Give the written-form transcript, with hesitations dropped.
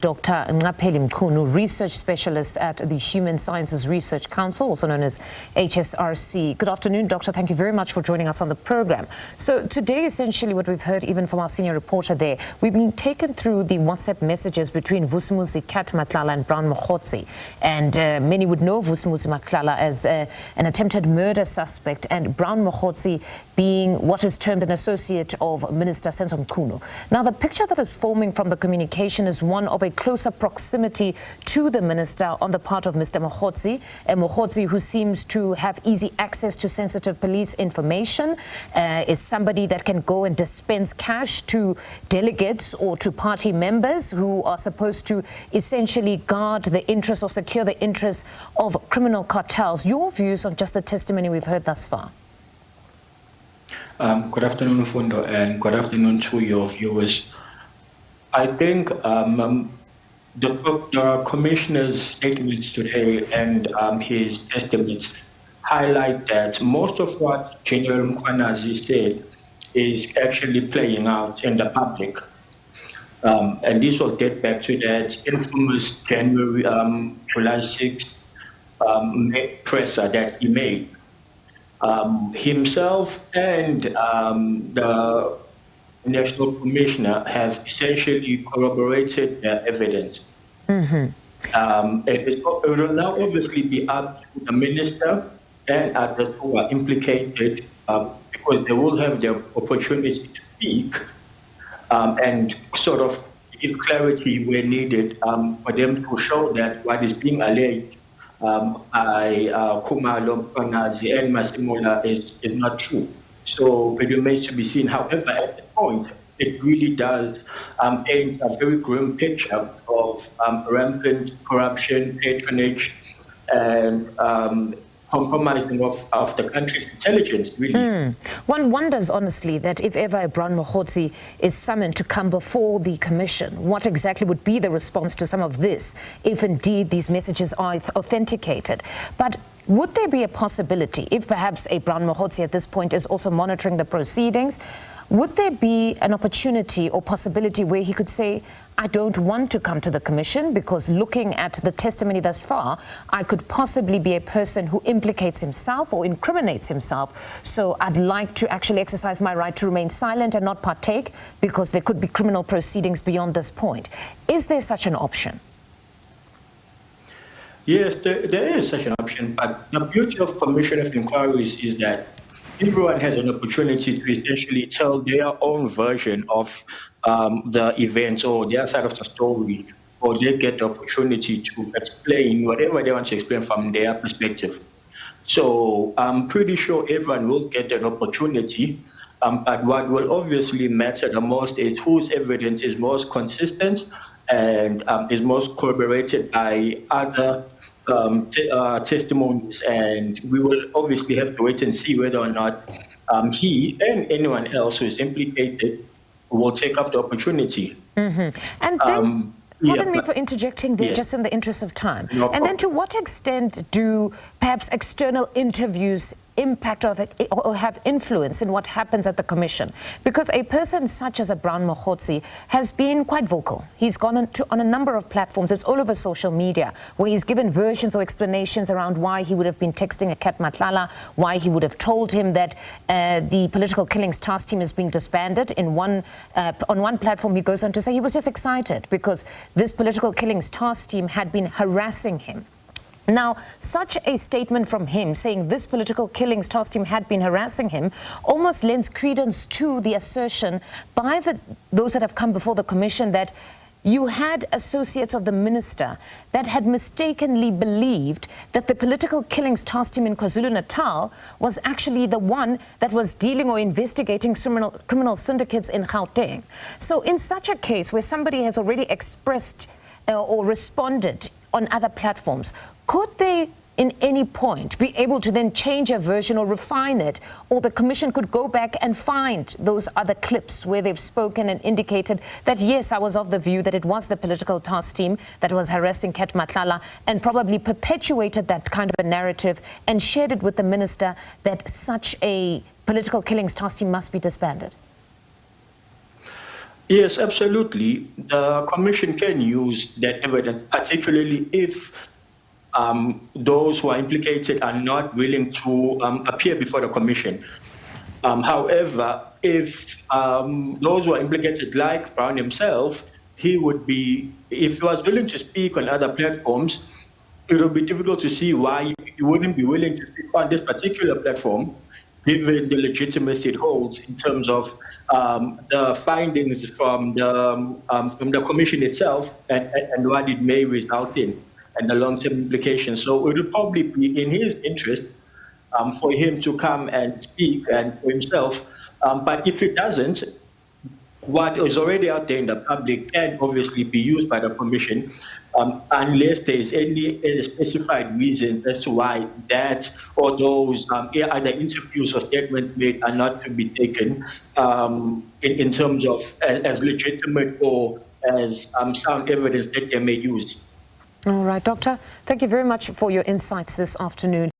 Dr. Ngqapheli Mchunu, research specialist at the Human Sciences Research Council, also known as HSRC. Good afternoon, Doctor. Thank you very much for joining us on the program. So today, essentially, what we've heard, even from our senior reporter there, we've been taken through the WhatsApp messages between Vusimuzi Kat Matlala and Brown Mokgotsi. And many would know Vusimuzi Matlala as an attempted murder suspect, and Brown Mokgotsi being what is termed an associate of Minister Senzo Mchunu. Now, the picture that is forming from the communication is one of a closer proximity to the minister on the part of Mr. Mokgotsi, Mokgotsi who seems to have easy access to sensitive police information, is somebody that can go and dispense cash to delegates or to party members who are supposed to essentially guard the interests or secure the interests of criminal cartels. Your views on just the testimony we've heard thus far? Good afternoon, Fundo, and good afternoon to your viewers. I think the commissioner's statements today and his testaments highlight that most of what General Mkhwanazi said is actually playing out in the public. And this will date back to that infamous July 6th presser that he made. Himself and the National Commissioner have essentially corroborated their evidence. It will now obviously be up to the minister and others who are implicated, because they will have the opportunity to speak and sort of give clarity where needed for them to show that what is being alleged by Khumalo, Mkhwanazi and Masemola is not true. So it remains to be seen. However, at the point, it really does paint a very grim picture of rampant corruption, patronage, and compromising of the country's intelligence, really. One wonders, honestly, that if ever Brown Mokgotsi is summoned to come before the commission, what exactly would be the response to some of this, if indeed these messages are authenticated? But would there be a possibility, if perhaps a Brown Mokgotsi at this point is also monitoring the proceedings, would there be an opportunity or possibility where he could say, I don't want to come to the commission because looking at the testimony thus far, I could possibly be a person who implicates himself or incriminates himself. So I'd like to actually exercise my right to remain silent and not partake because there could be criminal proceedings beyond this point. Is there such an option? Yes, there is such an option, but the beauty of commission of inquiries is that everyone has an opportunity to essentially tell their own version of the events or their side of the story, or they get the opportunity to explain whatever they want to explain from their perspective. So I'm pretty sure everyone will get an opportunity, but what will obviously matter the most is whose evidence is most consistent and is most corroborated by other testimonies, and we will obviously have to wait and see whether or not he and anyone else who is implicated will take up the opportunity. And then, pardon me for interjecting there, just in the interest of time. No problem. And then to what extent do perhaps external interviews impact of it or have influence in what happens at the commission? Because a person such as a Brown Mokgotsi has been quite vocal. He's gone on a number of platforms, it's all over social media, where he's given versions or explanations around why he would have been texting a Kat Matlala, why he would have told him that the political killings task team is being disbanded. On one platform, he goes on to say he was just excited because this political killings task team had been harassing him. Now, such a statement from him saying this political killings task team had been harassing him almost lends credence to the assertion by those that have come before the commission that you had associates of the minister that had mistakenly believed that the political killings task team in KwaZulu-Natal was actually the one that was dealing or investigating criminal syndicates in Gauteng. So in such a case where somebody has already expressed or responded on other platforms, could they in any point be able to then change a version or refine it, or the commission could go back and find those other clips where they've spoken and indicated that, yes, I was of the view that it was the political task team that was harassing Kat Matlala, and probably perpetuated that kind of a narrative and shared it with the minister that such a political killings task team must be disbanded? Yes, absolutely. The commission can use that evidence, particularly if those who are implicated are not willing to appear before the commission. However, if those who are implicated, like Brown himself, if he was willing to speak on other platforms, it would be difficult to see why he wouldn't be willing to speak on this particular platform, given the legitimacy it holds in terms of the findings from the commission itself and what it may result in and the long-term implications. So it would probably be in his interest for him to come and speak and for himself. But if it doesn't, what is already out there in the public can obviously be used by the commission unless there is any specified reason as to why that or those either interviews or statements made are not to be taken in terms of as legitimate or as sound evidence that they may use. All right, Doctor, thank you very much for your insights this afternoon.